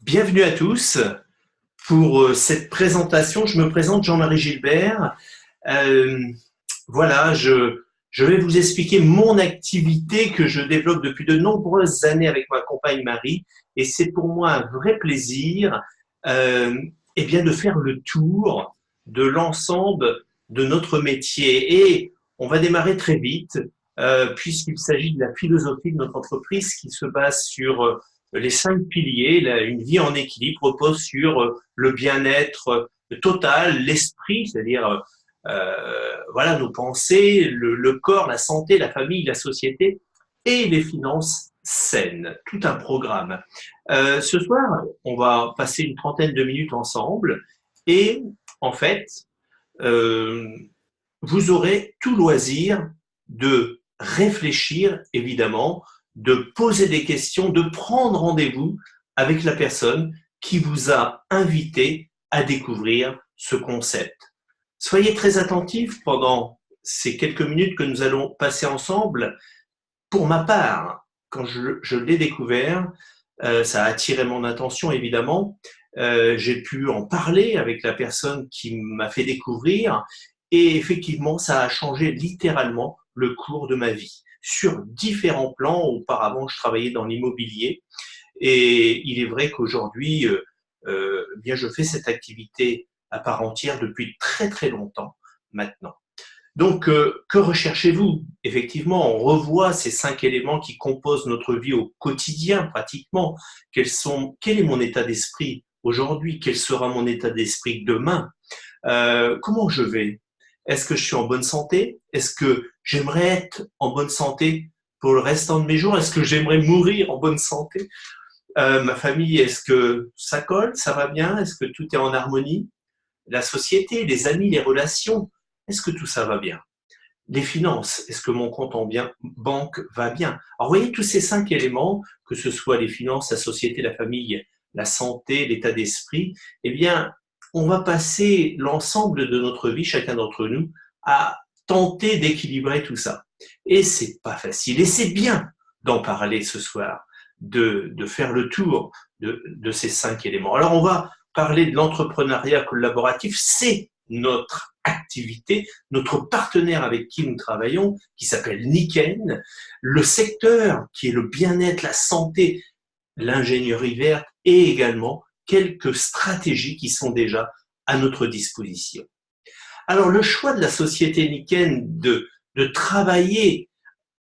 Bienvenue à tous pour cette présentation. Je me présente Jean-Marie Gilbert. Euh, voilà, je vais vous expliquer mon activité que je développe depuis de nombreuses années avec ma compagne Marie. Et c'est pour moi un vrai plaisir euh, eh bien, de faire le tour de l'ensemble de notre métier. Et on va démarrer très vite puisqu'il s'agit de la philosophie de notre entreprise qui se base sur les 5 piliers. Une vie en équilibre repose sur le bien-être total, l'esprit, c'est-à-dire voilà nos pensées, le corps, la santé, la famille, la société et les finances saines. Tout un programme. Ce soir, on va passer une trentaine de minutes ensemble et en fait, euh, vous aurez tout loisir de réfléchir, évidemment, de poser des questions, de prendre rendez-vous avec la personne qui vous a invité à découvrir ce concept. Soyez très attentifs pendant ces quelques minutes que nous allons passer ensemble. Pour ma part, quand je l'ai découvert, ça a attiré mon attention évidemment. J'ai pu en parler avec la personne qui m'a fait découvrir et effectivement, ça a changé littéralement le cours de ma vie sur différents plans. Auparavant, je travaillais dans l'immobilier et il est vrai qu'aujourd'hui, bien, je fais cette activité à part entière depuis très très longtemps maintenant. Donc, que recherchez-vous? Effectivement, on revoit ces 5 éléments qui composent notre vie au quotidien, pratiquement. Quel est mon état d'esprit aujourd'hui? Quel sera mon état d'esprit demain? Comment je vais? Est-ce que je suis en bonne santé? Est-ce que j'aimerais être en bonne santé pour le restant de mes jours? Est-ce que j'aimerais mourir en bonne santé? Ma famille, est-ce que ça colle? Ça va bien? Est-ce que tout est en harmonie? La société, les amis, les relations, est-ce que tout ça va bien? Les finances, est-ce que mon compte en banque va bien? Alors, vous voyez, tous ces 5 éléments, que ce soit les finances, la société, la famille, la santé, l'état d'esprit, eh bien, on va passer l'ensemble de notre vie, chacun d'entre nous, à tenter d'équilibrer tout ça. Et c'est pas facile. Et c'est bien d'en parler ce soir, de faire le tour de ces 5 éléments. Alors, on va parler de l'entrepreneuriat collaboratif. C'est notre activité, notre partenaire avec qui nous travaillons, qui s'appelle Niken, le secteur qui est le bien-être, la santé, l'ingénierie verte et également quelques stratégies qui sont déjà à notre disposition. Alors le choix de la société Niken de travailler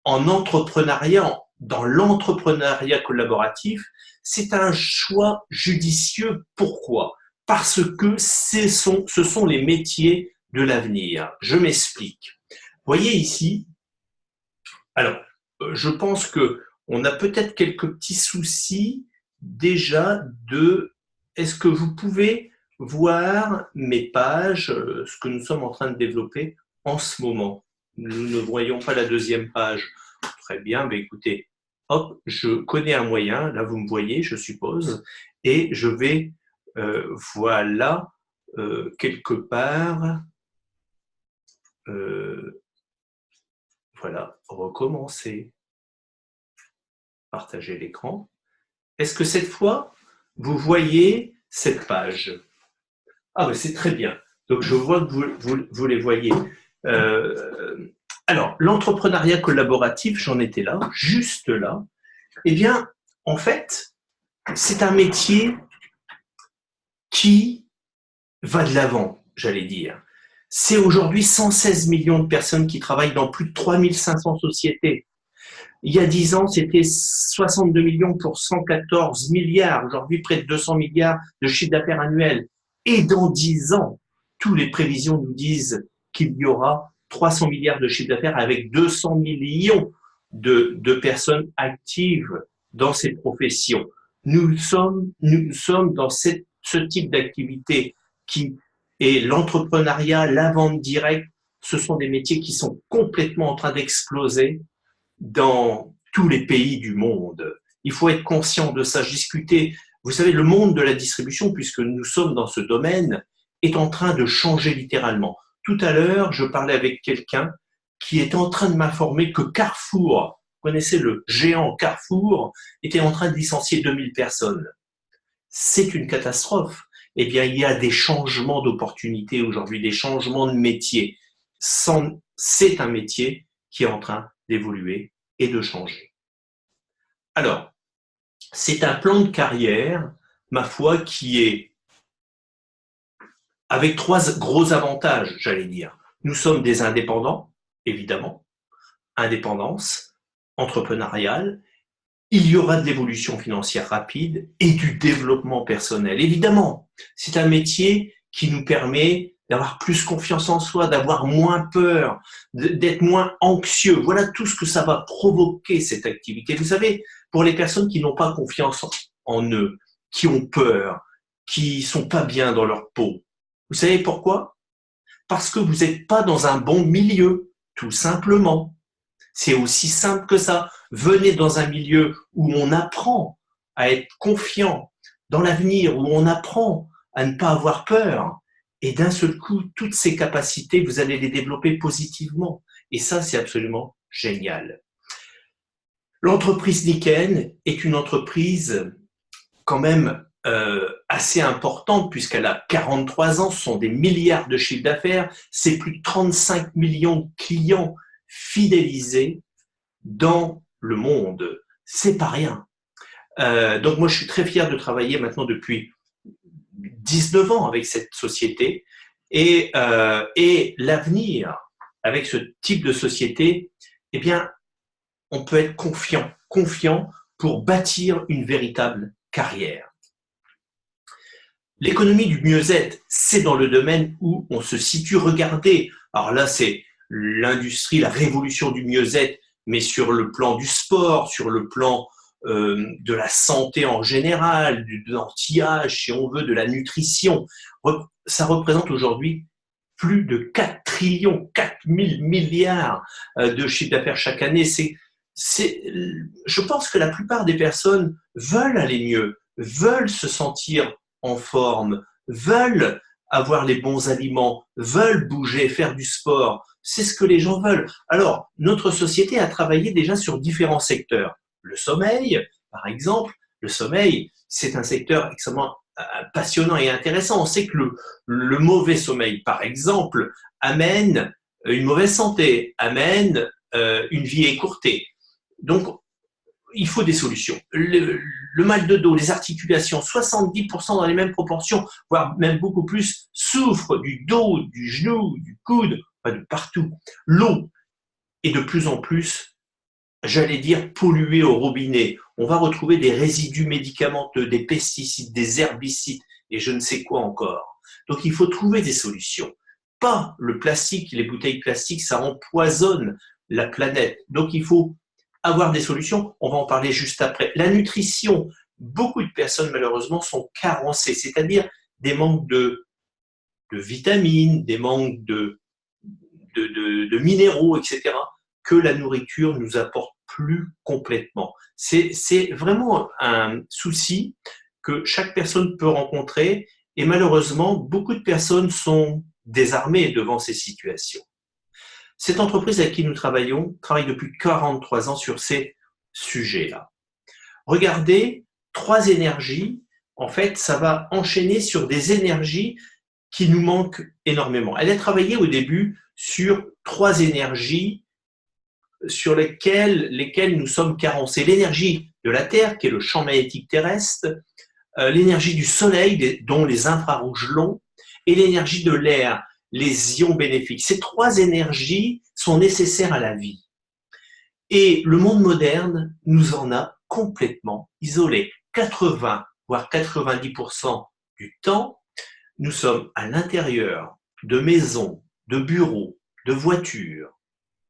en entrepreneuriat, dans l'entrepreneuriat collaboratif, c'est un choix judicieux. Pourquoi? Parce que ce sont les métiers de l'avenir. Je m'explique. Voyez ici, alors, je pense que on a peut-être quelques petits soucis déjà de est-ce que vous pouvez voir mes pages, ce que nous sommes en train de développer en ce moment. Nous ne voyons pas la deuxième page. Très bien, mais écoutez, hop, je connais un moyen, là vous me voyez, je suppose, et je vais, voilà, quelque part, euh, voilà, recommencer, partager l'écran. Est-ce que cette fois, vous voyez cette page? Ah, ben c'est très bien. Donc, je vois que vous les voyez. Euh, alors, l'entrepreneuriat collaboratif, j'en étais là, juste là. Eh bien, en fait, c'est un métier qui va de l'avant, j'allais dire. C'est aujourd'hui 116 millions de personnes qui travaillent dans plus de 3500 sociétés. Il y a 10 ans, c'était 62 millions pour 114 milliards. Aujourd'hui, près de 200 milliards de chiffre d'affaires annuel. Et dans 10 ans, toutes les prévisions nous disent qu'il y aura 300 milliards de chiffre d'affaires avec 200 millions de personnes actives dans ces professions. Nous sommes dans ce type d'activité qui est l'entrepreneuriat, la vente directe. Ce sont des métiers qui sont complètement en train d'exploser dans tous les pays du monde. Il faut être conscient de ça. Discuter, vous savez, le monde de la distribution, puisque nous sommes dans ce domaine, est en train de changer littéralement. Tout à l'heure, je parlais avec quelqu'un qui est en train de m'informer que Carrefour, vous connaissez le géant Carrefour, était en train de licencier 2000 personnes. c'est une catastrophe. Eh bien, il y a des changements d'opportunités aujourd'hui, des changements de métier. C'est un métier qui est en train d'évoluer et de changer. Alors, c'est un plan de carrière, ma foi, qui est avec 3 gros avantages, j'allais dire. Nous sommes des indépendants, évidemment, indépendance, entrepreneuriale. Il y aura de l'évolution financière rapide et du développement personnel. Évidemment, c'est un métier qui nous permet d'avoir plus confiance en soi, d'avoir moins peur, d'être moins anxieux. Voilà tout ce que ça va provoquer, cette activité. Vous savez, pour les personnes qui n'ont pas confiance en eux, qui ont peur, qui sont pas bien dans leur peau, vous savez pourquoi? Parce que vous n'êtes pas dans un bon milieu, tout simplement. C'est aussi simple que ça. Venez dans un milieu où on apprend à être confiant dans l'avenir, où on apprend à ne pas avoir peur. Et d'un seul coup, toutes ces capacités, vous allez les développer positivement. Et ça, c'est absolument génial. L'entreprise Nikken est une entreprise quand même assez importante puisqu'elle a 43 ans, ce sont des milliards de chiffres d'affaires, c'est plus de 35 millions de clients fidélisés dans le monde. C'est pas rien. Donc moi, je suis très fier de travailler maintenant depuis 19 ans avec cette société et l'avenir avec ce type de société, eh bien, on peut être confiant pour bâtir une véritable carrière. L'économie du mieux-être, c'est dans le domaine où on se situe. Regardez, alors là, c'est l'industrie, la révolution du mieux-être, mais sur le plan du sport, sur le plan de la santé en général, de l'anti-âge, si on veut, de la nutrition. Ça représente aujourd'hui plus de 4 trillions, 4 000 milliards de chiffre d'affaires chaque année. Je pense que la plupart des personnes veulent aller mieux, veulent se sentir en forme, veulent avoir les bons aliments, veulent bouger, faire du sport. C'est ce que les gens veulent. Alors, notre société a travaillé déjà sur différents secteurs. Le sommeil, par exemple, le sommeil, c'est un secteur extrêmement passionnant et intéressant. On sait que le mauvais sommeil, par exemple, amène une mauvaise santé, amène une vie écourtée. Donc, il faut des solutions. Le mal de dos, les articulations, 70% dans les mêmes proportions, voire même beaucoup plus, souffrent du dos, du genou, du coude, de partout. L'eau est de plus en plus, j'allais dire, polluée au robinet. On va retrouver des résidus médicamenteux, des pesticides, des herbicides et je ne sais quoi encore. Donc il faut trouver des solutions. Pas le plastique, les bouteilles plastiques, ça empoisonne la planète. Donc il faut avoir des solutions, on va en parler juste après. La nutrition, beaucoup de personnes malheureusement sont carencées, c'est-à-dire des manques de vitamines, des manques de minéraux, etc., que la nourriture nous apporte plus complètement. C'est vraiment un souci que chaque personne peut rencontrer et malheureusement, beaucoup de personnes sont désarmées devant ces situations. Cette entreprise avec qui nous travaillons travaille depuis 43 ans sur ces sujets-là. Regardez, 3 énergies, en fait, ça va enchaîner sur des énergies qui nous manquent énormément. Elle a travaillé au début sur 3 énergies sur lesquelles nous sommes carencés. L'énergie de la Terre, qui est le champ magnétique terrestre, l'énergie du Soleil, dont les infrarouges longs, et l'énergie de l'air, les ions bénéfiques. Ces 3 énergies sont nécessaires à la vie. Et le monde moderne nous en a complètement isolés. 80, voire 90% du temps, nous sommes à l'intérieur de maisons, de bureaux, de voitures.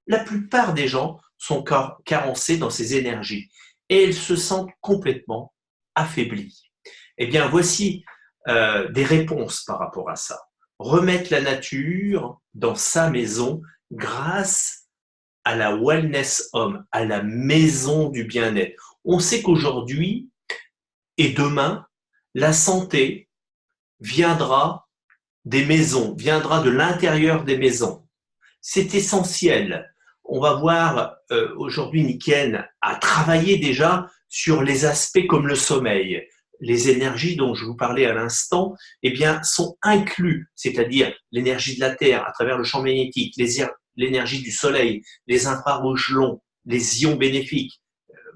La plupart des gens sont carencés dans ces énergies et ils se sentent complètement affaiblis. Eh bien, voici des réponses par rapport à ça. Remettre la nature dans sa maison grâce à la Wellness Home, à la maison du bien-être. On sait qu'aujourd'hui et demain, la santé viendra des maisons, viendra de l'intérieur des maisons. C'est essentiel. On va voir aujourd'hui Nikken a travaillé déjà sur les aspects comme le sommeil, les énergies dont je vous parlais à l'instant, eh bien, sont inclus, c'est-à-dire l'énergie de la Terre à travers le champ magnétique, l'énergie du Soleil, les infrarouges longs, les ions bénéfiques,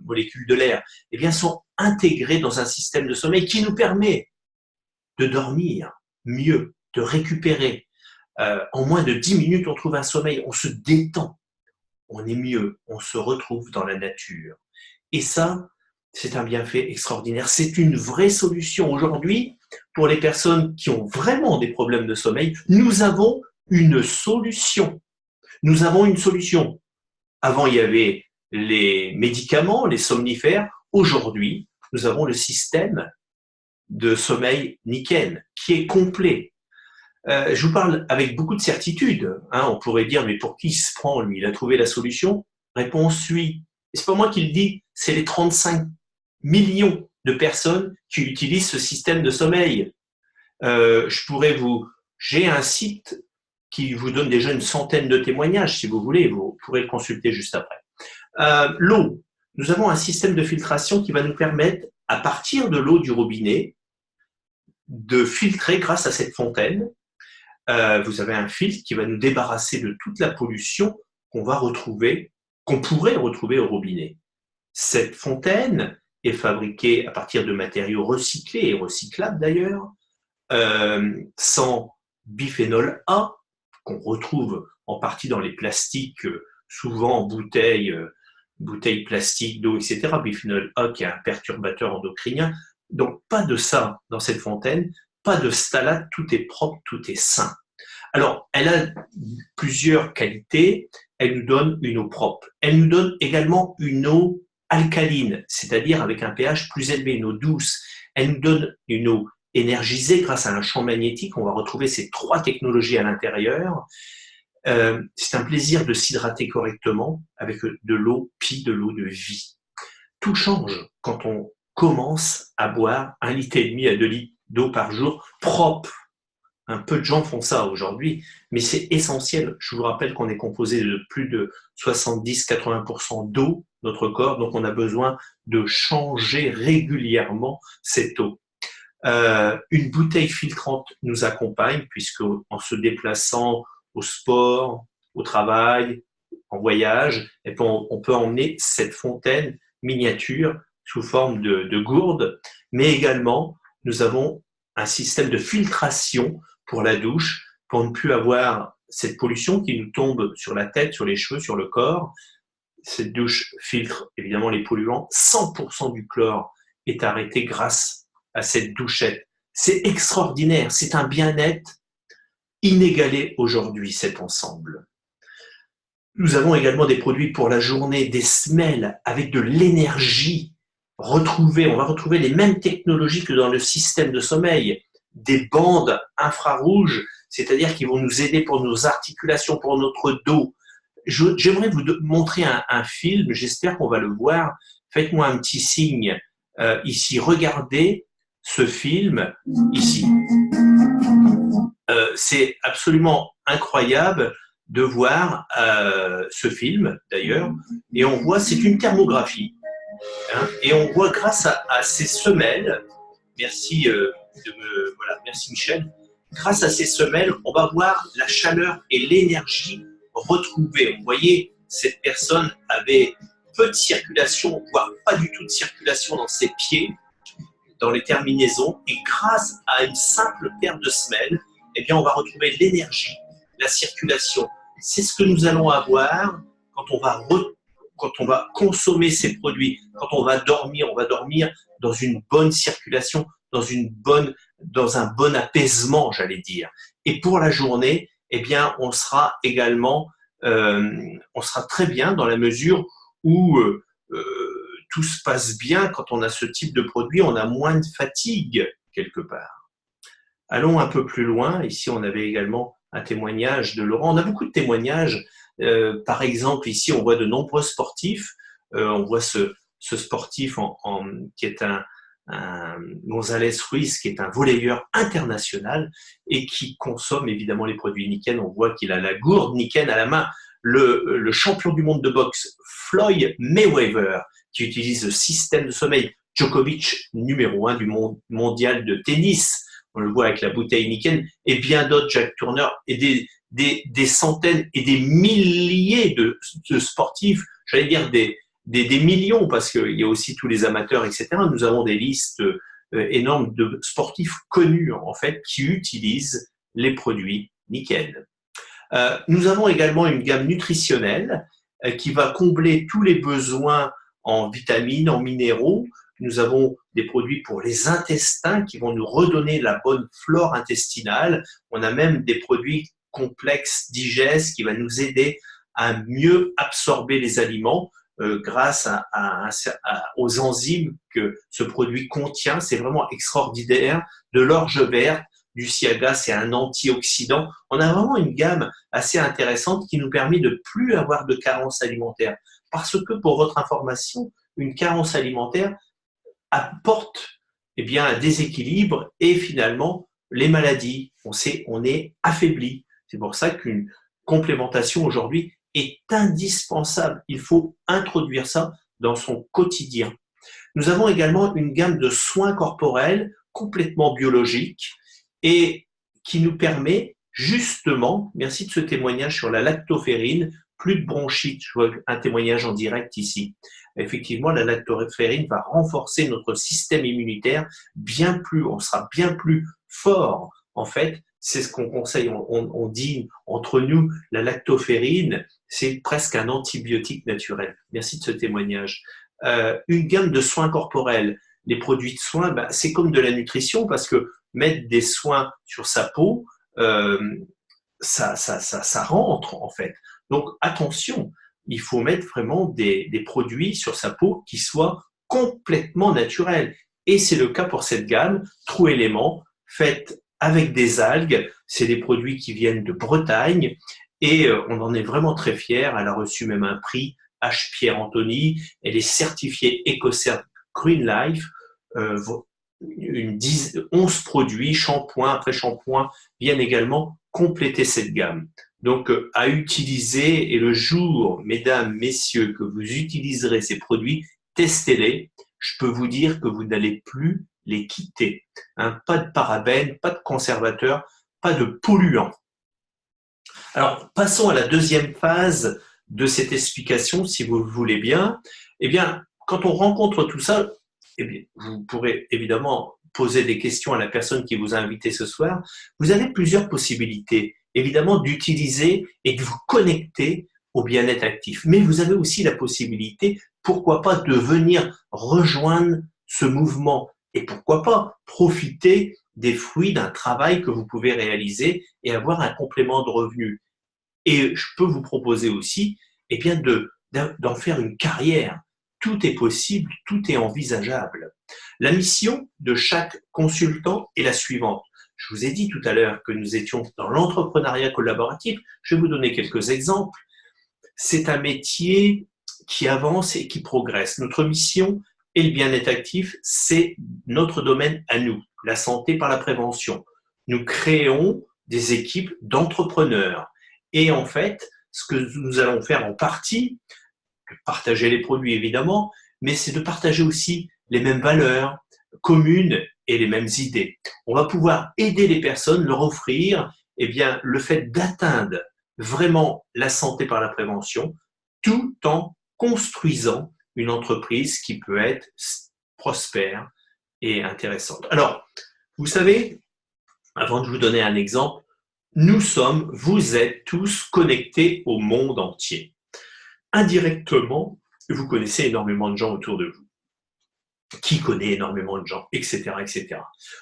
molécules de l'air, eh bien, sont intégrés dans un système de sommeil qui nous permet de dormir mieux, de récupérer. En moins de 10 minutes, on trouve un sommeil, on se détend, on est mieux, on se retrouve dans la nature. Et ça, c'est un bienfait extraordinaire. C'est une vraie solution. Aujourd'hui, pour les personnes qui ont vraiment des problèmes de sommeil, nous avons une solution. Nous avons une solution. Avant, il y avait les médicaments, les somnifères. Aujourd'hui, nous avons le système de sommeil Nikken qui est complet. Je vous parle avec beaucoup de certitude. On pourrait dire, mais pour qui il se prend, lui? Il a trouvé la solution? Réponse, oui. Et c'est pas moi qui le dis, c'est les 35 millions de personnes qui utilisent ce système de sommeil. J'ai un site qui vous donne déjà une centaine de témoignages, si vous voulez, vous pourrez le consulter juste après. L'eau. Nous avons un système de filtration qui va nous permettre, à partir de l'eau du robinet, de filtrer grâce à cette fontaine. Vous avez un filtre qui va nous débarrasser de toute la pollution qu'on pourrait retrouver au robinet. Cette fontaine est fabriquée à partir de matériaux recyclés et recyclables d'ailleurs, sans biphénol A, qu'on retrouve en partie dans les plastiques, souvent en bouteilles plastiques d'eau, etc. Biphénol A qui est un perturbateur endocrinien. Donc pas de ça dans cette fontaine, pas de phtalates, tout est propre, tout est sain. Alors, elle a plusieurs qualités. Elle nous donne une eau propre. Elle nous donne également une eau alcaline, c'est-à-dire avec un pH plus élevé, une eau douce. Elle nous donne une eau énergisée grâce à un champ magnétique. On va retrouver ces 3 technologies à l'intérieur. C'est un plaisir de s'hydrater correctement avec de l'eau pie, de l'eau de vie. Tout change quand on commence à boire 1,5 litre à 2 litres d'eau par jour propre. Un peu de gens font ça aujourd'hui, mais c'est essentiel. Je vous rappelle qu'on est composé de plus de 70-80% d'eau, notre corps, donc on a besoin de changer régulièrement cette eau. Une bouteille filtrante nous accompagne, puisque en se déplaçant au sport, au travail, en voyage, et puis on peut emmener cette fontaine miniature sous forme de gourde, mais également nous avons un système de filtration pour la douche, pour ne plus avoir cette pollution qui nous tombe sur la tête, sur les cheveux, sur le corps. Cette douche filtre évidemment les polluants. 100% du chlore est arrêté grâce à cette douchette. C'est extraordinaire, c'est un bien-être inégalé aujourd'hui, cet ensemble. Nous avons également des produits pour la journée, des semelles avec de l'énergie retrouvée. On va retrouver les mêmes technologies que dans le système de sommeil. Des bandes infrarouges, c'est-à-dire qui vont nous aider pour nos articulations, pour notre dos. J'aimerais vous montrer un film, j'espère qu'on va le voir. Faites-moi un petit signe ici. Regardez ce film ici. C'est absolument incroyable de voir ce film d'ailleurs. Et on voit, c'est une thermographie. Et on voit grâce à ces semelles, merci merci Michel. Grâce à ces semelles, on va voir la chaleur et l'énergie retrouvées. Vous voyez, cette personne avait peu de circulation, voire pas du tout de circulation dans ses pieds, dans les terminaisons, et grâce à une simple paire de semelles, eh bien, on va retrouver l'énergie, la circulation. C'est ce que nous allons avoir quand on va consommer ces produits, quand on va dormir dans une bonne circulation, dans un bon apaisement, j'allais dire. Et pour la journée, eh bien, on sera très bien dans la mesure où tout se passe bien quand on a ce type de produit, on a moins de fatigue quelque part. Allons un peu plus loin. Ici, on avait également un témoignage de Laurent. On a beaucoup de témoignages. Par exemple, ici, on voit de nombreux sportifs. On voit ce sportif qui est un González Ruiz, qui est un volleyeur international et qui consomme évidemment les produits Nikken. On voit qu'il a la gourde Nikken à la main. Le champion du monde de boxe, Floyd Mayweather, qui utilise le système de sommeil Djokovic, numéro 1 du monde mondial de tennis. On le voit avec la bouteille Heineken et bien d'autres, Jack Turner et des centaines et des milliers de sportifs, j'allais dire des millions parce qu'il y a aussi tous les amateurs, etc. Nous avons des listes énormes de sportifs connus en fait qui utilisent les produits Nickel. Nous avons également une gamme nutritionnelle qui va combler tous les besoins en vitamines, en minéraux. Nous avons des produits pour les intestins qui vont nous redonner la bonne flore intestinale. On a même des produits complexes, digestes, qui va nous aider à mieux absorber les aliments grâce aux enzymes que ce produit contient. C'est vraiment extraordinaire. De l'orge verte, du siaga, c'est un antioxydant. On a vraiment une gamme assez intéressante qui nous permet de plus avoir de carence alimentaire. Parce que, pour votre information, une carence alimentaire apporte eh bien, un déséquilibre et finalement les maladies. On est affaibli. C'est pour ça qu'une complémentation aujourd'hui est indispensable. Il faut introduire ça dans son quotidien. Nous avons également une gamme de soins corporels complètement biologiques et qui nous permet justement, merci de ce témoignage sur la lactoferrine, plus de bronchite, je vois un témoignage en direct ici. Effectivement, la lactoferrine va renforcer notre système immunitaire on sera bien plus fort. En fait, c'est ce qu'on conseille, on dit entre nous, la lactoferrine, c'est presque un antibiotique naturel. Merci de ce témoignage. Une gamme de soins corporels. Les produits de soins, c'est comme de la nutrition parce que mettre des soins sur sa peau, ça rentre en fait. Donc attention, il faut mettre vraiment des produits sur sa peau qui soient complètement naturels. Et c'est le cas pour cette gamme True Element, faite avec des algues. C'est des produits qui viennent de Bretagne et on en est vraiment très fiers. Elle a reçu même un prix H. Pierre Anthony. Elle est certifiée EcoCert Green Life. 11 produits, shampoing après shampoing, viennent également compléter cette gamme. Donc, à utiliser, et le jour, mesdames, messieurs, que vous utiliserez ces produits, testez-les. Je peux vous dire que vous n'allez plus les quitter. Pas de parabènes, pas de conservateurs, pas de polluants. Alors, passons à la deuxième phase de cette explication, si vous le voulez bien. Eh bien, quand on rencontre tout ça, eh bien, vous pourrez évidemment poser des questions à la personne qui vous a invité ce soir. Vous avez plusieurs possibilités, évidemment, d'utiliser et de vous connecter au bien-être actif. Mais vous avez aussi la possibilité, pourquoi pas, de venir rejoindre ce mouvement et pourquoi pas profiter des fruits d'un travail que vous pouvez réaliser et avoir un complément de revenu. Et je peux vous proposer aussi eh bien, d'en faire une carrière. Tout est possible, tout est envisageable. La mission de chaque consultant est la suivante. Je vous ai dit tout à l'heure que nous étions dans l'entrepreneuriat collaboratif. Je vais vous donner quelques exemples. C'est un métier qui avance et qui progresse. Notre mission et le bien-être actif, c'est notre domaine à nous, la santé par la prévention. Nous créons des équipes d'entrepreneurs. Et en fait, ce que nous allons faire en partie, partager les produits évidemment, mais c'est de partager aussi les mêmes valeurs communes et les mêmes idées. On va pouvoir aider les personnes, leur offrir eh bien, le fait d'atteindre vraiment la santé par la prévention, tout en construisant une entreprise qui peut être prospère et intéressante. Alors, vous savez, avant de vous donner un exemple, vous êtes tous connectés au monde entier. Indirectement, vous connaissez énormément de gens autour de vous. Qui connaît énormément de gens, etc., etc.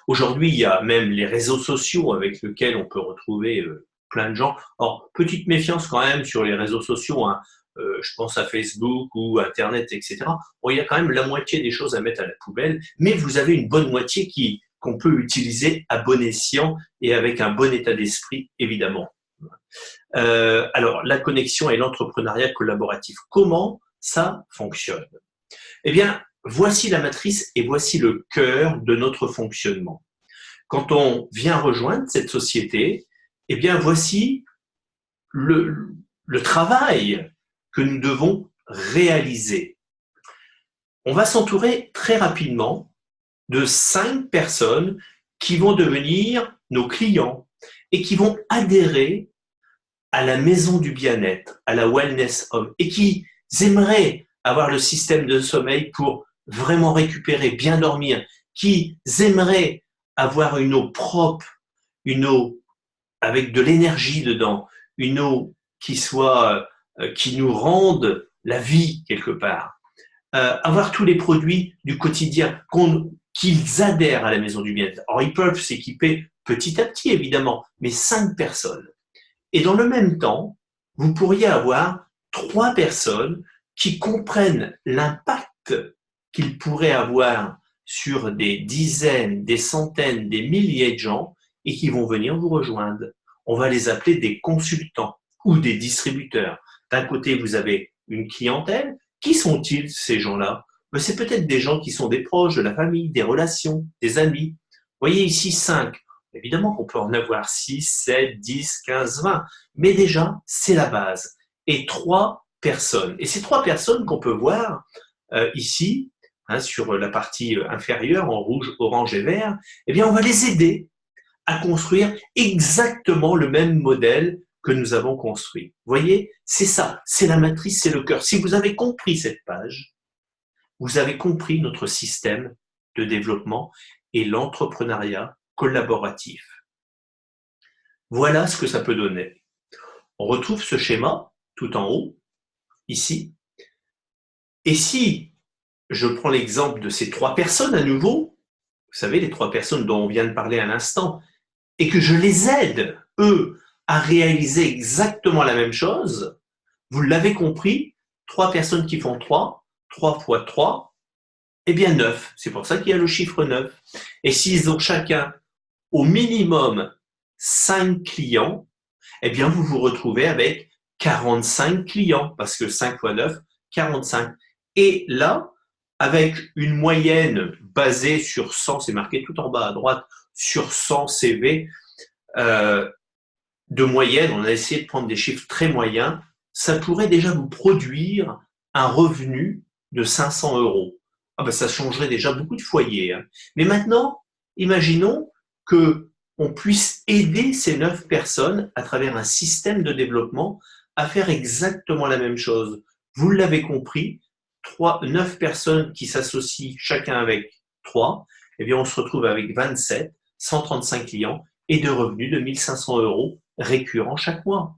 Aujourd'hui, il y a même les réseaux sociaux avec lesquels on peut retrouver plein de gens. Or, petite méfiance quand même sur les réseaux sociaux, hein. Je pense à Facebook ou Internet, etc. Bon, il y a quand même la moitié des choses à mettre à la poubelle, mais vous avez une bonne moitié qu'on peut utiliser à bon escient et avec un bon état d'esprit, évidemment. Alors, la connexion et l'entrepreneuriat collaboratif, comment ça fonctionne? Eh bien, voici la matrice et voici le cœur de notre fonctionnement. Quand on vient rejoindre cette société, eh bien, voici le travail que nous devons réaliser. On va s'entourer très rapidement de 5 personnes qui vont devenir nos clients et qui vont adhérer à la maison du bien-être, à la Wellness Home, et qui aimeraient avoir le système de sommeil pour vraiment récupérer, bien dormir, qui aimeraient avoir une eau propre, une eau avec de l'énergie dedans, une eau qui nous rende la vie quelque part. Avoir tous les produits du quotidien, qu'ils adhèrent à la maison du bien-être. Alors, ils peuvent s'équiper petit à petit, évidemment, mais 5 personnes. Et dans le même temps, vous pourriez avoir 3 personnes qui comprennent l'impact qu'ils pourraient avoir sur des dizaines, des centaines, des milliers de gens et qui vont venir vous rejoindre. On va les appeler des consultants ou des distributeurs. D'un côté, vous avez une clientèle. Qui sont-ils, ces gens-là? C'est peut-être des gens qui sont des proches de la famille, des relations, des amis. Vous voyez ici 5. Évidemment qu'on peut en avoir 6, 7, 10, 15, 20. Mais déjà, c'est la base. Et 3 personnes. Et ces 3 personnes qu'on peut voir ici, sur la partie inférieure, en rouge, orange et vert, eh bien, on va les aider à construire exactement le même modèle que nous avons construit. Vous voyez, c'est ça, c'est la matrice, c'est le cœur. Si vous avez compris cette page, vous avez compris notre système de développement et l'entrepreneuriat collaboratif. Voilà ce que ça peut donner. On retrouve ce schéma tout en haut, ici. Et si je prends l'exemple de ces 3 personnes à nouveau, vous savez, les 3 personnes dont on vient de parler à l'instant, et que je les aide, eux, à réaliser exactement la même chose, vous l'avez compris, 3 personnes qui font 3 fois 3, eh bien 9. C'est pour ça qu'il y a le chiffre 9. Et s'ils ont chacun au minimum 5 clients, eh bien vous vous retrouvez avec 45 clients, parce que 5 fois 9, 45. Et là, avec une moyenne basée sur 100, c'est marqué tout en bas à droite, sur 100 CV, de moyenne, on a essayé de prendre des chiffres très moyens, ça pourrait déjà vous produire un revenu de 500 €. Ah ben, ça changerait déjà beaucoup de foyers. Mais maintenant, imaginons que on puisse aider ces 9 personnes à travers un système de développement à faire exactement la même chose. Vous l'avez compris, 9 personnes qui s'associent chacun avec 3, eh bien on se retrouve avec 27, 135 clients et de revenus de 1 500 € récurrents chaque mois.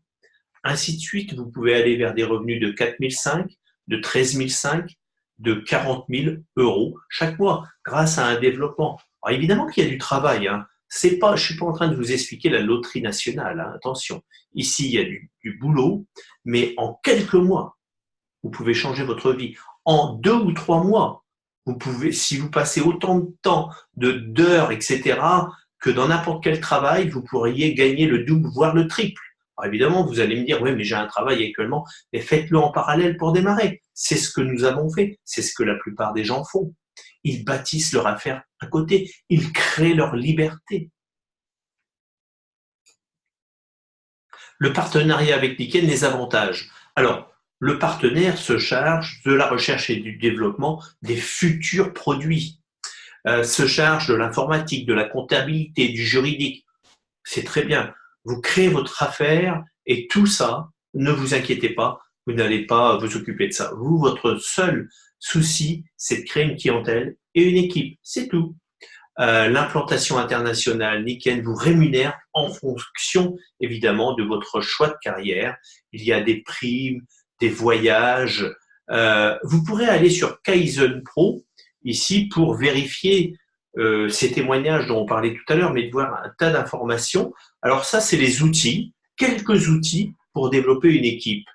Ainsi de suite, vous pouvez aller vers des revenus de 4 500, de 13 500, de 40 000 € chaque mois grâce à un développement. Alors évidemment qu'il y a du travail. Je ne suis pas en train de vous expliquer la loterie nationale. Attention, ici il y a du boulot, mais en quelques mois, vous pouvez changer votre vie. En 2 ou 3 mois, vous pouvez, si vous passez autant de temps, d'heures, etc., que dans n'importe quel travail, vous pourriez gagner le double, voire le triple. Alors évidemment, vous allez me dire, oui, mais j'ai un travail actuellement, mais faites-le en parallèle pour démarrer. C'est ce que nous avons fait, c'est ce que la plupart des gens font. Ils bâtissent leur affaire à côté, ils créent leur liberté. Le partenariat avec Nikken, les avantages. Alors, le partenaire se charge de la recherche et du développement des futurs produits, se charge de l'informatique, de la comptabilité, du juridique. C'est très bien. Vous créez votre affaire et tout ça, ne vous inquiétez pas, vous n'allez pas vous occuper de ça. Vous, votre seul souci, c'est de créer une clientèle et une équipe. C'est tout. L'implantation internationale, Nikken vous rémunère en fonction, évidemment, de votre choix de carrière. Il y a des primes, des voyages. Vous pourrez aller sur Kaizen Pro, ici, pour vérifier ces témoignages dont on parlait tout à l'heure, mais de voir un tas d'informations. Alors ça, c'est les outils, quelques outils pour développer une équipe.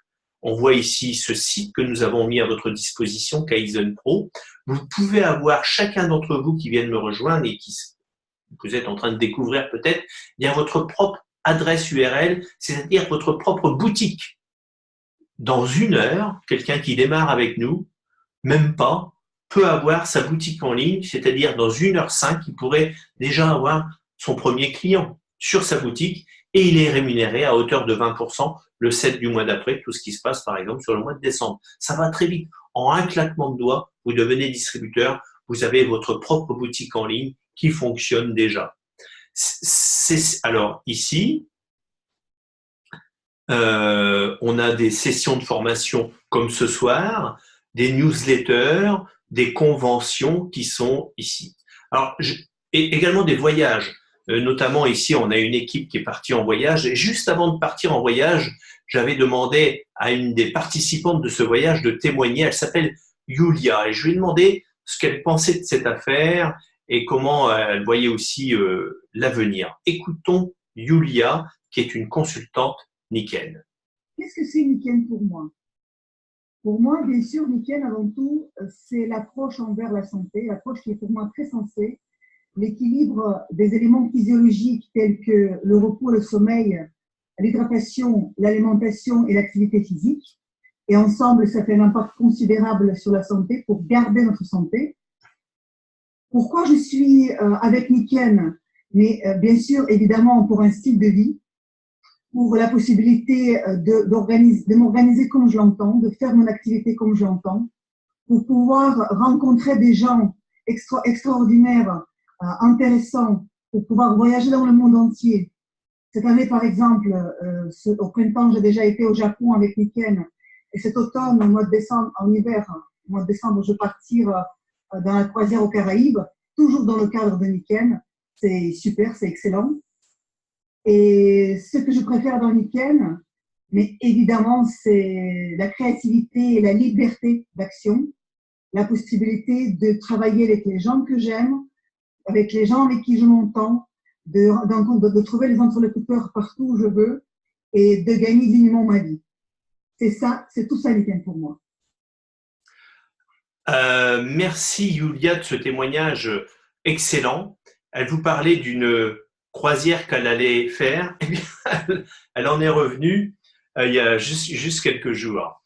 On voit ici ce site que nous avons mis à votre disposition, Kaizen Pro. Vous pouvez avoir chacun d'entre vous qui viennent me rejoindre et qui vous êtes en train de découvrir peut-être, bien votre propre adresse URL, c'est-à-dire votre propre boutique. Dans 1 heure, quelqu'un qui démarre avec nous, même pas, peut avoir sa boutique en ligne, c'est-à-dire dans 1h05, il pourrait déjà avoir son premier client sur sa boutique et il est rémunéré à hauteur de 20% le 7 du mois d'après, tout ce qui se passe par exemple sur le mois de décembre. Ça va très vite. En un claquement de doigts, vous devenez distributeur, vous avez votre propre boutique en ligne qui fonctionne déjà. Alors ici, on a des sessions de formation comme ce soir, des newsletters, des conventions qui sont ici. Alors, et également des voyages. Notamment ici, on a une équipe qui est partie en voyage. Et juste avant de partir en voyage, j'avais demandé à une des participantes de ce voyage de témoigner. Elle s'appelle Yulia. Et je lui ai demandé ce qu'elle pensait de cette affaire et comment elle voyait aussi l'avenir. Écoutons Yulia, qui est une consultante Nikken. Qu'est-ce que c'est Nikken pour moi? Pour moi, bien sûr, Nikken, avant tout, c'est l'approche envers la santé, l'approche qui est pour moi très sensée, l'équilibre des éléments physiologiques tels que le repos, le sommeil, l'hydratation, l'alimentation et l'activité physique. Et ensemble, ça fait un impact considérable sur la santé pour garder notre santé. Pourquoi je suis avec Nikken? Mais bien sûr, évidemment, pour un style de vie, pour la possibilité de m'organiser comme je l'entends, de faire mon activité comme je l'entends, pour pouvoir rencontrer des gens extraordinaires, intéressants, pour pouvoir voyager dans le monde entier. Cette année, par exemple, au printemps, j'ai déjà été au Japon avec Nikken. Et cet automne, au mois de décembre, en hiver, au mois de décembre, je vais partir dans la croisière aux Caraïbes, toujours dans le cadre de Nikken. C'est super, c'est excellent. Et ce que je préfère dans Nikken, mais évidemment, c'est la créativité et la liberté d'action, la possibilité de travailler avec les gens que j'aime, avec les gens avec qui je m'entends, de trouver les interlocuteurs partout où je veux et de gagner dignement ma vie. C'est ça, c'est tout ça Nikken pour moi. Merci Yulia de ce témoignage excellent. Elle vous parlait d'une croisière qu'elle allait faire. Eh bien, elle en est revenue il y a juste quelques jours.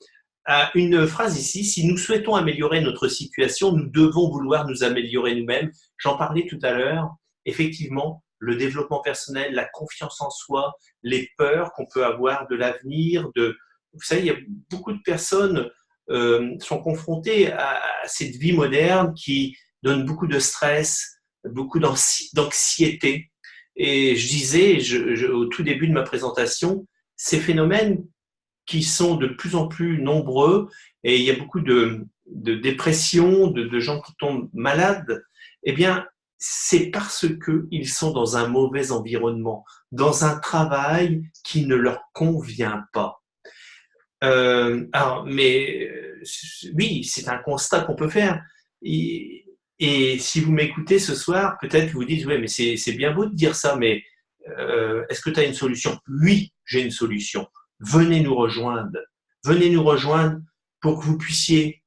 Une phrase ici, si nous souhaitons améliorer notre situation, nous devons vouloir nous améliorer nous-mêmes. J'en parlais tout à l'heure. Effectivement, le développement personnel, la confiance en soi, les peurs qu'on peut avoir de l'avenir. Vous savez, il y a beaucoup de personnes sont confrontées à cette vie moderne qui donne beaucoup de stress, beaucoup d'anxiété. Et je disais au tout début de ma présentation, ces phénomènes qui sont de plus en plus nombreux et il y a beaucoup de dépression, de gens qui tombent malades, eh bien, c'est parce qu'ils sont dans un mauvais environnement, dans un travail qui ne leur convient pas. Mais oui, c'est un constat qu'on peut faire. Et si vous m'écoutez ce soir, peut-être vous dites, ouais, mais c'est bien beau de dire ça, mais est-ce que tu as une solution? Oui, j'ai une solution. Venez nous rejoindre. Venez nous rejoindre pour que vous puissiez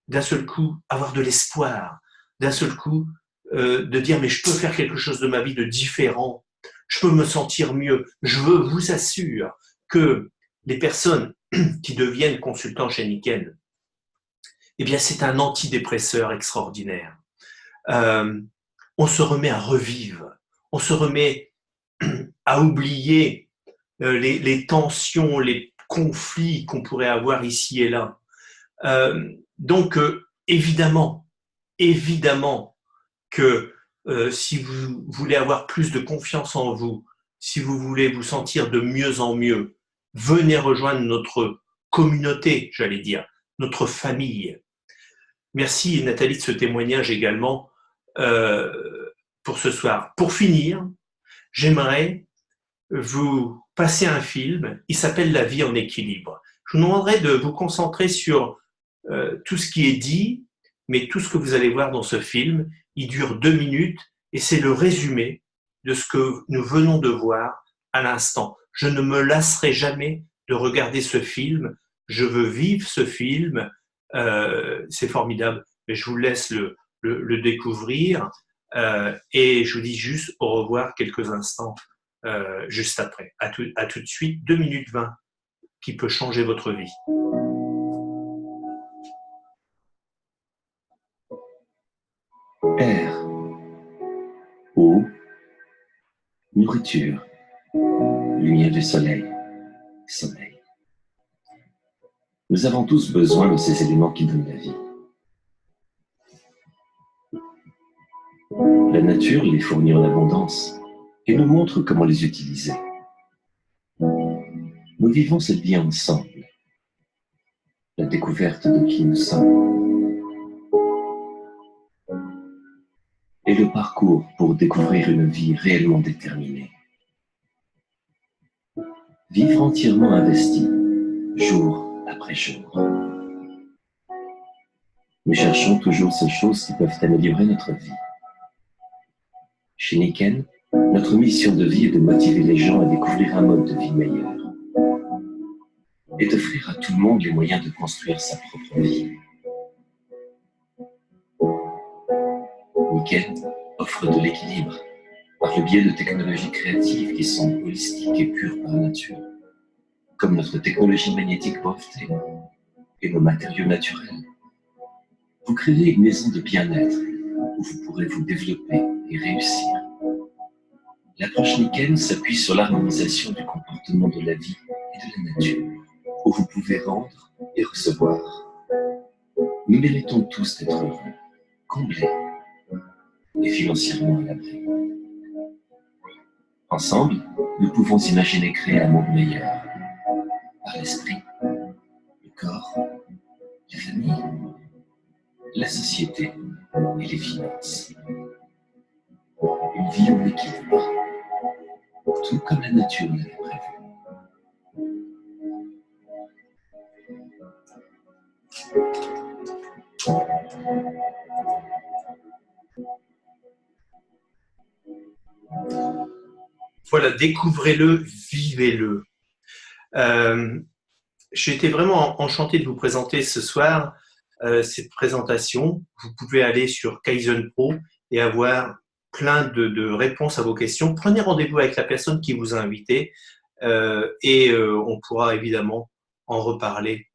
d'un seul coup avoir de l'espoir, d'un seul coup de dire, mais je peux faire quelque chose de ma vie de différent. Je peux me sentir mieux. Je vous assure que les personnes qui deviennent consultants chez Nikken, eh bien, c'est un antidépresseur extraordinaire. On se remet à revivre, on se remet à oublier les tensions, les conflits qu'on pourrait avoir ici et là. Donc, évidemment que si vous voulez avoir plus de confiance en vous, si vous voulez vous sentir de mieux en mieux, venez rejoindre notre communauté, j'allais dire, notre famille. Merci Nathalie de ce témoignage également pour ce soir. Pour finir, j'aimerais vous passer un film, il s'appelle La vie en équilibre. Je vous demanderai de vous concentrer sur tout ce qui est dit, mais tout ce que vous allez voir dans ce film, il dure 2 minutes et c'est le résumé de ce que nous venons de voir à l'instant. Je ne me lasserai jamais de regarder ce film, je veux vivre ce film, c'est formidable, mais je vous laisse le découvrir et je vous dis juste au revoir quelques instants juste après. À tout de suite, 2 minutes 20 qui peut changer votre vie. Air, eau, nourriture, lumière du soleil, sommeil. Nous avons tous besoin de ces éléments qui donnent la vie. La nature les fournit en abondance et nous montre comment les utiliser. Nous vivons cette vie ensemble, la découverte de qui nous sommes et le parcours pour découvrir une vie réellement déterminée. Vivre entièrement investi, jour après jour. Nous cherchons toujours ces choses qui peuvent améliorer notre vie. Chez Nikken, notre mission de vie est de motiver les gens à découvrir un mode de vie meilleur et d'offrir à tout le monde les moyens de construire sa propre vie. Nikken offre de l'équilibre par le biais de technologies créatives qui sont holistiques et pures par nature, comme notre technologie magnétique brevetée et nos matériaux naturels. Vous créez une maison de bien-être où vous pourrez vous développer et réussir. L'approche Nikken s'appuie sur l'harmonisation du comportement de la vie et de la nature, où vous pouvez rendre et recevoir. Nous méritons tous d'être heureux, comblés et financièrement à l'abri. Ensemble, nous pouvons imaginer créer un monde meilleur, par l'esprit, le corps, la famille, la société et les finances. Une vie en équilibre, tout comme la nature l'avait prévu. Voilà, découvrez-le, vivez-le. J'ai été vraiment enchanté de vous présenter ce soir cette présentation. Vous pouvez aller sur Kaizen Pro et avoir plein de réponses à vos questions. Prenez rendez-vous avec la personne qui vous a invité et on pourra évidemment en reparler